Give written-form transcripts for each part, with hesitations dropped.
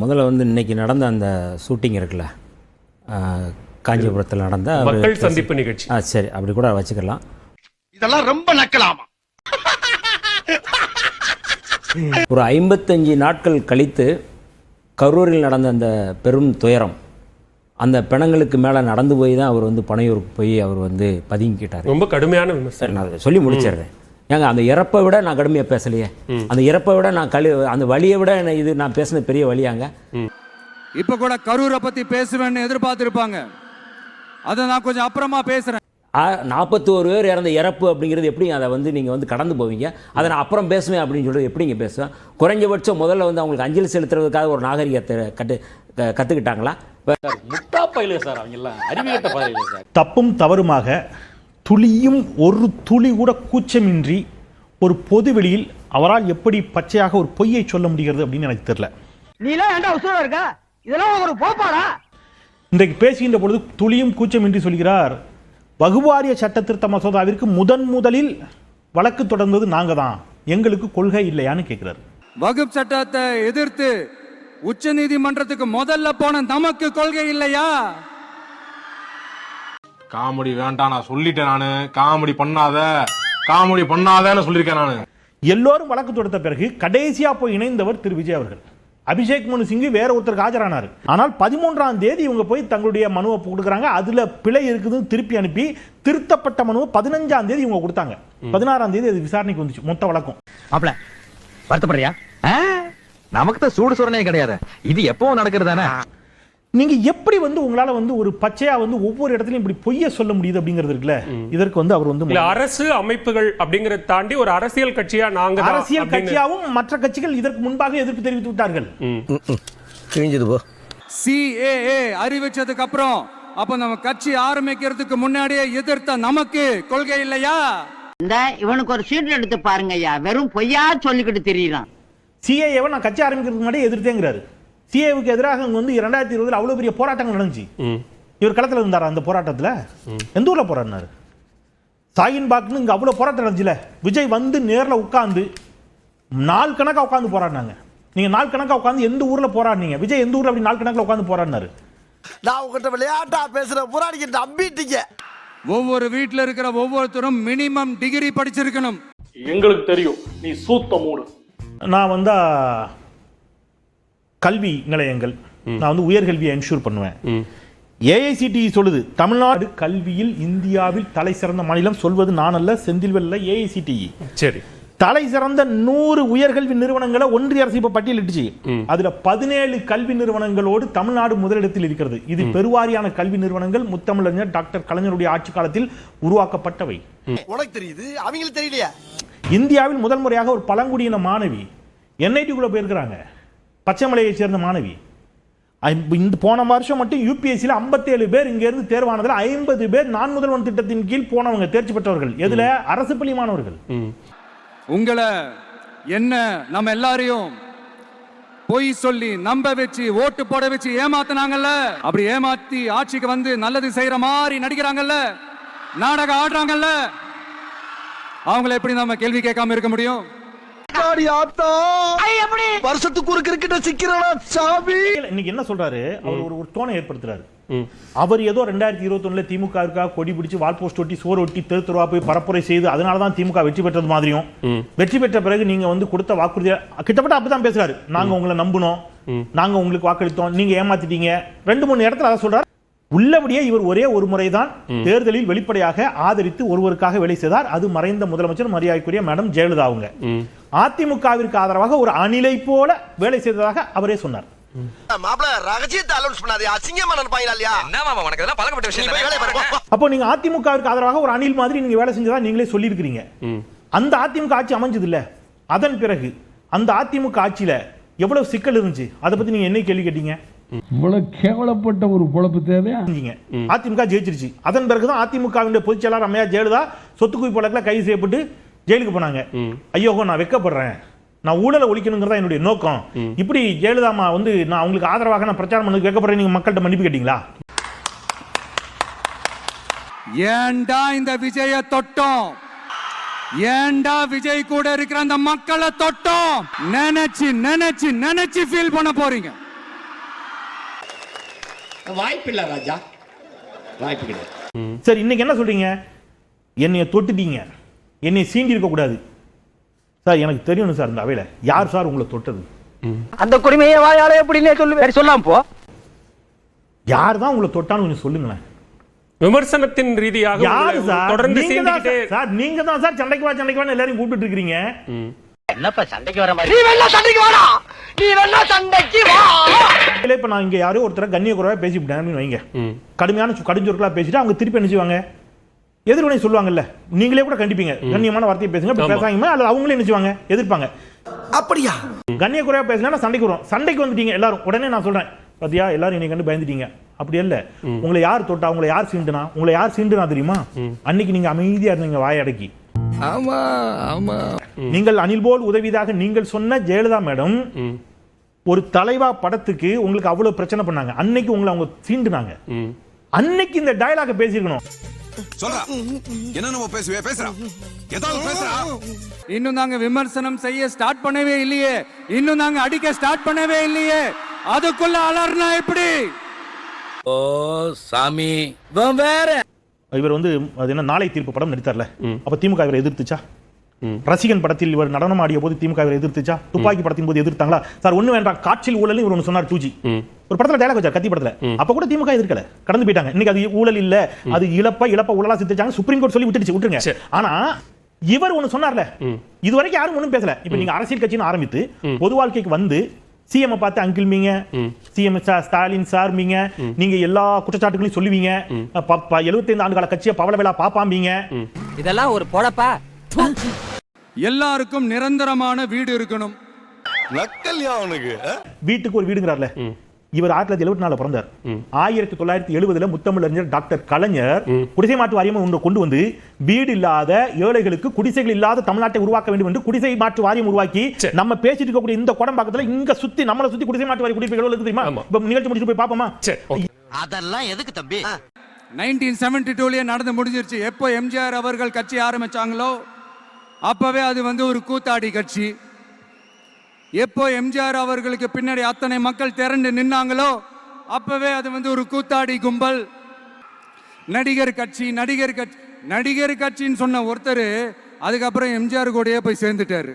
முதல்ல வந்து இன்னைக்கு நடந்த அந்த ஷூட்டிங் இருக்குல்ல, காஞ்சிபுரத்தில் நடந்த மக்கள் சந்திப்பு நிகழ்ச்சி. சரி, அப்படி கூட வச்சுக்கலாம். இதெல்லாம் ரொம்ப நக்கலாமா? ஒரு 55 நாட்கள் கழித்து கரூரில் நடந்த அந்த பெரும் துயரம், அந்த பிணங்களுக்கு மேலே நடந்து போய் தான் அவர் வந்து பனையூருக்கு போய் அவர் வந்து பதுங்கிக்கிட்டார். ரொம்ப கடுமையான விமர்சனம். நான் அதை சொல்லி முடிச்சிடுறேன். ஏங்க, அந்த இறப்பை விட நான் கடுமையாக பேசலையே. அந்த இறப்பை விட நான் அந்த வழியை விட இது நான் பேசின பெரிய வழியாங்க. இப்போ கூட கரூரை பற்றி பேசுவேன்னு எதிர்பார்த்துருப்பாங்க. அதை நான் கொஞ்சம் அப்புறமா பேசுகிறேன். 41 பேர் இறந்த இறப்பு அப்படிங்கிறது எப்படி அதை வந்து நீங்கள் வந்து கடந்து போவீங்க? அதை நான் அப்புறம் பேசுவேன் அப்படின்னு சொல்லிட்டு எப்படிங்க பேசுவேன்? குறைஞ்சபட்சம் முதல்ல வந்து அவங்களுக்கு அஞ்சலி செலுத்துறதுக்காக ஒரு நாகரிகத்தை கற்றுக்கிட்டாங்களா? முட்டா பயில சார், அவங்க எல்லாம் அறிவியட்ட பயில சார். தப்பும் தவறுமாக துளியும் ஒரு துளி கூட கூச்சமின்றி ஒரு பொது வெளியில் அவரால் எப்படி பச்சையாக ஒரு பொய்யை சொல்ல முடிகிறது அப்படின்னு எனக்கு தெரியல. நீலாம் ஏன்டா உசுரோட இருக்க? இதெல்லாம் ஒரு போப்பாடா? இன்றைக்கு பேசுகின்ற பொழுது துளியும் கூச்சமின்றி சொல்கிறார், வகுவாரிய சட்ட திருத்த மசோதாவிற்கு முதலில் வழக்கு தொடர்ந்தது நாங்க தான், எங்களுக்கு கொள்கை இல்லையான்னு கேட்கிறார். வகுப்பு சட்டத்தை எதிர்த்து உச்ச நீதிமன்றத்துக்கு முதல்ல போன நமக்கு கொள்கை இல்லையா? காமெடி வேண்டாம், நான் சொல்லிட்டேன். நானு காமெடி பண்ணாதன்னு சொல்லியிருக்கேன். நானு எல்லோரும் வழக்கு தொடுத்த பிறகு கடைசியா போய் இணைந்தவர் திரு விஜய் அவர்கள். அபிஷேக் மனு சிங்கு வேற ஒருத்தருக்கு ஆஜரானார். ஆனால் 13ஆம் தேதி இவங்க போய் தங்களுடைய மனுவை கொடுக்குறாங்க. அதுல பிழை இருக்குதுன்னு திருப்பி அனுப்பி திருத்தப்பட்ட மனுவை 15ஆம் தேதி இவங்க கொடுத்தாங்க. 16ஆம் தேதி அது விசாரணைக்கு வந்துச்சு மொத்த வழக்கம். அப்பல வருத்தப்படுறியா? நமக்கு தான் சூடு சுரணே கிடையாது, இது எப்பவும் நடக்கிறதானே. நீங்க எப்படி வந்து உங்களால வந்து ஒரு பச்சையா வந்து ஒவ்வொரு இடத்துலயும் இப்படி பொய்ய சொல்ல முடியுது அப்படிங்கிறது இருக்குல்ல. இதற்கு வந்து அவர் வந்து அரசு அமைப்புகள் அப்படிங்கறத தாண்டி ஒரு அரசியல் கட்சியா நாங்க அரசியல் கட்சியாவும் மற்ற கட்சிகள் இதற்கு முன்பாக எதிர்ப்பு தெரிவித்து விட்டார்கள். CAA அறிவிச்சதுக்கு அப்புறம் அப்ப நம்ம கட்சி ஆரம்பிக்கிறதுக்கு முன்னாடியே எதிர்த்த நமக்கு கொள்கை இல்லையா? இந்த இவனுக்கு ஒரு சீட் எடுத்து பாருங்க ஐயா, வெறும் பொய்யா சொல்லிக்கிட்டு தெரியலாம். CAA நான் கட்சி ஆரம்பிக்கிறதுக்கு முன்னாடியே எதிர்த்தேங்கிறாரு. CAAவுக்கு எதிராக வந்து 2020 அவ்வளவு பெரிய போராட்டங்கள் நடந்துச்சு. இவர் களத்தில் இருந்தார். அந்த போராட்டத்தில் எந்த ஊர்ல போராடினாரு? சாகின்பாக்னு இங்க அவ்வளவு போராட்டம் நடந்துச்சுல. விஜய் வந்து நேரில் உட்கார்ந்து நாள் கணக்கா உட்கார்ந்து போராடினாங்க. நீங்க நாள் கணக்கா உட்கார்ந்து எந்த ஊர்ல போராடினீங்க? விஜய் எந்த ஊர்ல அப்படி நாள் கணக்கில் உட்கார்ந்து போராடினாரு? நான் உங்ககிட்ட விளையாட்டா பேசுற போராடிக்கிட்டு நம்பிட்டீங்க. ஒவ்வொரு வீட்டுல இருக்கிற ஒவ்வொருத்தரும் மினிமம் டிகிரி படிச்சிருக்கணும். எங்களுக்கு தெரியும் நீ சூத்த மூடு. நான் வந்து கல்வி நிலையங்கள், நான் வந்து உயர்கல்வியை என்ஷூர் பண்ணுவேன். AICTE சொல்லுது தமிழ்நாடு கல்வியில் இந்தியாவில் தலை சிறந்த மாநிலம். சொல்வது நான் அல்ல, செந்தில்வெல்ல AICTE. சரி, தலை சிறந்த 100 உயர்கல்வி நிறுவனங்களை ஒன்றிய அரசு இப்ப பட்டியலிட்டுச்சு. அதுல 17 கல்வி நிறுவனங்களோடு தமிழ்நாடு முதலிடத்தில் இருக்கிறது. இது பெருவாரியான கல்வி நிறுவனங்கள் முத்தமிழறிஞர் டாக்டர் கலைஞருடைய ஆட்சி காலத்தில் உருவாக்கப்பட்டவை. உனக்கு தெரியுது, அவங்களுக்கு தெரியலையா? இந்தியாவில் முதல் முறையாக ஒரு பழங்குடியின மாணவி NIT-குள்ள போயிருக்கிறாங்க. பச்சைமலையை சேர்ந்த மாணவி. இந்த போன வருஷம் மட்டும் UPSC 57 பேர் இங்க இருந்து தேர்வானதுல 50 பேர் நான் முதல்வன் திட்டத்தின் கீழ் போனவங்க, தேர்ச்சி பெற்றவர்கள். எதுல? அரசு பள்ளி மாணவர்கள். உங்களை என்ன நம்ம எல்லாரையும் பொய் சொல்லி நம்ப வச்சு ஓட்டு போட வச்சு ஏமாத்தினாங்கல்ல, அப்படி ஏமாத்தி ஆட்சிக்கு வந்து நல்லது செய்யற மாதிரி நடிக்கிறாங்கல்ல, நாடகம் ஆடுறாங்கல்ல, அவங்களை எப்படி நம்ம கேள்வி கேட்காம இருக்க முடியும்? வருஷத்துக்கு ஒரு கிரிக்கெட்ட சிக்கிறா சாமி. இன்னைக்கு என்ன சொல்றாரு அவர்? ஒரு தோணை ஏற்படுத்துறாரு. அவர் ஏதோ 2021 திமுகவுக்காக கொடி பிடிச்சு வால் போஸ்ட் ஒட்டி சோறு ஒட்டி தெருவா போய் பரப்புரை செய்து அதனாலதான் திமுக வெற்றி பெற்றது மாதிரியும், வெற்றி பெற்ற பிறகு நீங்க வந்து கொடுத்த வாக்குறுதியை கிட்டத்தட்ட அப்படிதான் பேசுறாரு. நாங்க உங்களை நம்புனோம், நாங்க உங்களுக்கு வாக்களித்தோம், நீங்க ஏமாத்திட்டீங்க. 2-3 இடத்துல அதை சொல்றாரு. உள்ளபடியே இவர் ஒரே ஒரு முறைதான் தேர்தலில் வெளிப்படையாக ஆதரித்து ஒருவருக்காக வேலை செய்தார். அது மறைந்த முதலமைச்சர் மரியாதைக்குரிய மேடம் ஜெயலலிதா அவங்க. அதிமுகவிற்கு ஆதரவாக ஒரு அணிலை போல வேலை செய்ததாக அவரே சொன்னார். அப்போ நீங்க அதிமுகவிற்கு ஆதரவாக ஒரு அணில் மாதிரி நீங்க வேலை செஞ்சதா நீங்களே சொல்லி இருக்கிறீங்க. அந்த அதிமுக ஆட்சி அமைஞ்சது இல்ல. அதன் பிறகு அந்த அதிமுக ஆட்சியில எவ்வளவு சிக்கல் இருந்துச்சு, அதை பத்தி நீங்க என்ன கேள்வி கேட்டீங்க? இவ்வளவு கேவலப்பட்ட ஒரு பொழப்பு தேவையா? அதிமுக ஜெயிச்சிருச்சு. அதன் பிறகுதான் அதிமுகவின் பொதுச் செயலாளர் அம்மையார் ஜெயலலிதா சொத்து குவிப்பு வழக்குல கைது செய்யப்பட்டு ஜெயிலுக்கு போனாங்க. ஐயோ நான் வெக்கப்படுறேன், நான் ஊழலை ஒழிக்கணுங்கிறதா என்னுடைய நோக்கம். இப்படி ஜெயலலிதாமா வந்து நான் உங்களுக்கு ஆதரவாக நான் பிரச்சாரம் பண்ண வெக்கப்படுறேன், நீங்க மக்கள்கிட்ட மன்னிப்பு கேட்டீங்களா? ஏண்டா இந்த விஜய தொட்டோம்? ஏண்டா விஜய் கூட இருக்கிற அந்த மக்களை தொட்டோம் நினைச்சு நினைச்சு நினைச்சு ஃபீல் பண்ண போறீங்க. வாய்ப்பில்லை ராஜா, வாய்ப்பு கிடையாது. சரி, இன்னைக்கு என்ன சொல்றீங்க? என்னைய தொட்டுட்டீங்க, என்னை சீண்டி இருக்க கூடாது சார். எனக்கு தெரியணும் சார், இந்த அவையில யார் சார் உங்களை தொட்டது? அந்த குடிமையை வாயால எப்படின்னு சொல்லு, சொல்லாம் போ. யார் தான் உங்களை தொட்டான்னு கொஞ்சம் சொல்லுங்களேன். விமர்சனத்தின் ரீதியாக யாரு சார்? தொடர்ந்து நீங்க தான் சீண்டிக்கிட்டே சார், நீங்க தான் சார் சண்டைக்கு வா எல்லாரையும் கூப்பிட்டு இருக்கீங்க. என்னப்பா சண்டைக்கு வர மாதிரி? நீ வேணா சண்டைக்கு வாடா, நீ வேணா சண்டைக்கு வா. இப்ப நான் இங்க யாரோ ஒருத்தர கண்ணிய குறைவா பேசிவிட்டேன்னு வைங்க, கடுமையான கடுஞ்சொற்களா பேசிட்டு அவங்க திருப்பி என்ன செய்வாங்க? எதிர்வினை சொல்லுவாங்கல்ல, நீங்களே கூட கண்டிப்பீங்க, கண்ணியமான வார்த்தையை பேசுங்க பேசாங்க, அல்லது அவங்களே என்ன செய்வாங்க? எதிர்ப்பாங்க. அப்படியா? கண்ணிய குறைவா பேசலன்னா சண்டைக்கு வரும். சண்டைக்கு வந்துட்டீங்க எல்லாரும், உடனே நான் சொல்றேன், பாத்தியா எல்லாரும் என்னை கண்டு பயந்துட்டீங்க. அப்படி இல்ல, உங்களை யார் தொட்டா, உங்களை யார் சீண்டுனா, உங்களை யார் சீண்டுனா தெரியுமா? அன்னைக்கு நீங்க அமைதியா இருந்தீங்க வாய் அடக்கி. ஆமா ஆமா. நீங்கள் அணில் போல் உதவிதாக நீங்கள் சொன்ன ஜெயலலிதா மேடம் ஒரு தலைவா படத்துக்கு உங்களுக்கு அவ்வளவு பிரச்சனை பண்ணாங்க. அன்னைக்கு உங்களை அவங்க சீண்டுனாங்க. அன்னைக்கு இந்த டயலாக பேசியிருக்கணும். இன்னும் நாங்க விமர்சனம் செய்ய ஸ்டார்ட் பண்ணவே இல்லையே, இன்னும் நாங்க அடிக்க ஸ்டார்ட் பண்ணவே இல்லையே, அதுக்குள்ள அலர்னா எப்படி? ஓ சாமி, வேற இவர் வந்து அது என்ன நாளை தீர்ப்பு படம் நடித்தார்ல, அப்ப திமுக இவரை எதிர்த்துச்சா? ரசிகன் படத்தில் இவர் நடனம் ஆடிய போது திமுக இவரை எதிர்த்துச்சா? துப்பாக்கி படத்தின் போது எதிர்த்தாங்களா? சார் ஒண்ணு வேண்டாம், காட்சியில் ஊழல் இவர் ஒன்று சொன்னார் 2G ஒரு படத்துல டயலாக் வச்சார், கத்தி படத்துல. அப்ப கூட திமுக எதிர்க்கல, கடந்து போயிட்டாங்க. இன்னைக்கு அது ஊழல் இல்ல, அது இழப்ப ஊழலா சித்திச்சாங்க, சுப்ரீம் கோர்ட் சொல்லி விட்டுருங்க. ஆனா இவர் ஒண்ணு சொன்னார்ல, இது வரைக்கும் யாரும் ஒண்ணும் பேசல. இப்ப நீங்க அரசியல் கட்சின்னு ஆரம்பித்து பொது வாழ்க்கைக்கு வந்து சிஎம் பார்த்து அங்கிள் மீங்க, சிஎம் ஸ்டாலின் சார் மீங்க, நீங்க எல்லா குற்றச்சாட்டுகளையும் சொல்லுவீங்க, 75 ஆண்டுகால கட்சியை பவளவேலா பாப்பாம்பீங்க. இதெல்லாம் ஒரு பொழப்பா? எல்லாருக்கும் நிரந்தரமான வீடு இருக்கணும். வீட்டுக்கு ஒரு வீடுங்கிறார்ல, இவர் 1974 பிறந்தார். 1970 முத்தமிழறிஞர் டாக்டர் கலைஞர் குடிசை மாற்று வாரியம் ஒன்று கொண்டு வந்து வீடு இல்லாத ஏழைகளுக்கு குடிசைகள் இல்லாத தமிழ்நாட்டை உருவாக்க வேண்டும் என்று குடிசை மாற்று வாரியம் உருவாக்கி நம்ம பேசிட்டு இருக்கக்கூடிய இந்த குடம்பாக்கத்துல இங்க சுத்தி நம்மளை சுத்தி குடிசை மாற்று வாரிய குடிசைகள் இருக்கு தெரியுமா? இப்ப நிகழ்ச்சி முடிச்சு போய் பாப்போமா? அதெல்லாம் எதுக்கு தம்பி? 1972 நடந்து முடிஞ்சிருச்சு. எப்போ எம்ஜிஆர் அவர்கள் கட்சி ஆரம்பிச்சாங்களோ அப்பவே அது வந்து ஒரு கூத்தாடி கட்சி. எப்போ எம்ஜிஆர் அவர்களுக்கு பின்னாடி அத்தனை மக்கள் திரண்டு நின்னாங்களோ அப்பவே அது வந்து ஒரு கூத்தாடி கும்பல். நடிகர் கட்சின்னு சொன்ன ஒருத்தர் அதுக்கப்புறம் எம்ஜிஆர் கூடயே போய் சேர்ந்துட்டாரு.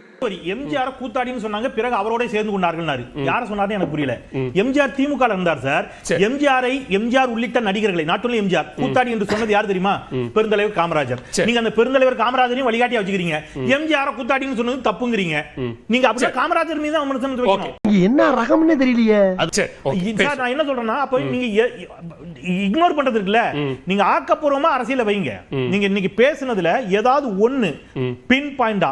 எம்ஜிஆர் கூத்தாடின்னு சொன்னாங்க, பிறகு அவரோட சேர்ந்து கொண்டார்கள். யார சொன்னாரு எனக்கு புரியல. எம்ஜிஆர் திமுக இருந்தார் சார். எம்ஜிஆர் உள்ளிட்ட நடிகர்களை நாட் ஒன்லி எம்ஜிஆர் கூத்தாடி என்று சொன்னது யார் தெரியுமா? பெருந்தலைவர் காமராஜர். நீங்க அந்த பெருந்தலைவர் காமராஜரையும் வழிகாட்டியா வச்சுக்கிறீங்க, எம்ஜிஆர் கூத்தாடின்னு சொன்னது தப்புங்கிறீங்க. நீங்க அப்படியே காமராஜர் மீது விமர்சனம் வைக்கணும். என்ன ரகம்னு தெரியலையே. சார் நான் என்ன சொல்றேன்னா, அப்ப நீங்க இக்னோர் பண்றது இருக்குல்ல, நீங்க ஆக்கப்பூர்வமா அரசியல வைங்க. நீங்க இன்னைக்கு பேசுனதுல ஏதாவது ஒண்ணு பின் பாயிண்டா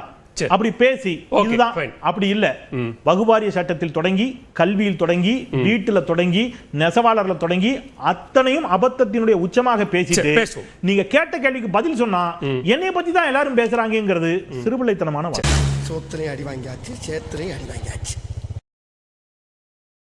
அப்படி பேசி, இதுதான் அப்படி இல்ல. வகுபாரிய சட்டத்தில் தொடங்கி, கல்வியில் தொடங்கி, வீட்டுல தொடங்கி, நெசவாளர்ல தொடங்கி அத்தனையும் அபத்தத்தினுடைய உச்சமாக பேசிட்டு நீங்க கேட்ட கேள்விக்கு பதில் சொன்னா என்னைய பத்தி தான் எல்லாரும் பேசுறாங்கிறது சிறுபிள்ளைத்தனமான வார்த்தை. சோத்திரை அடி வாங்கியாச்சு, சேத்திரை அடி வாங்கியாச்சு.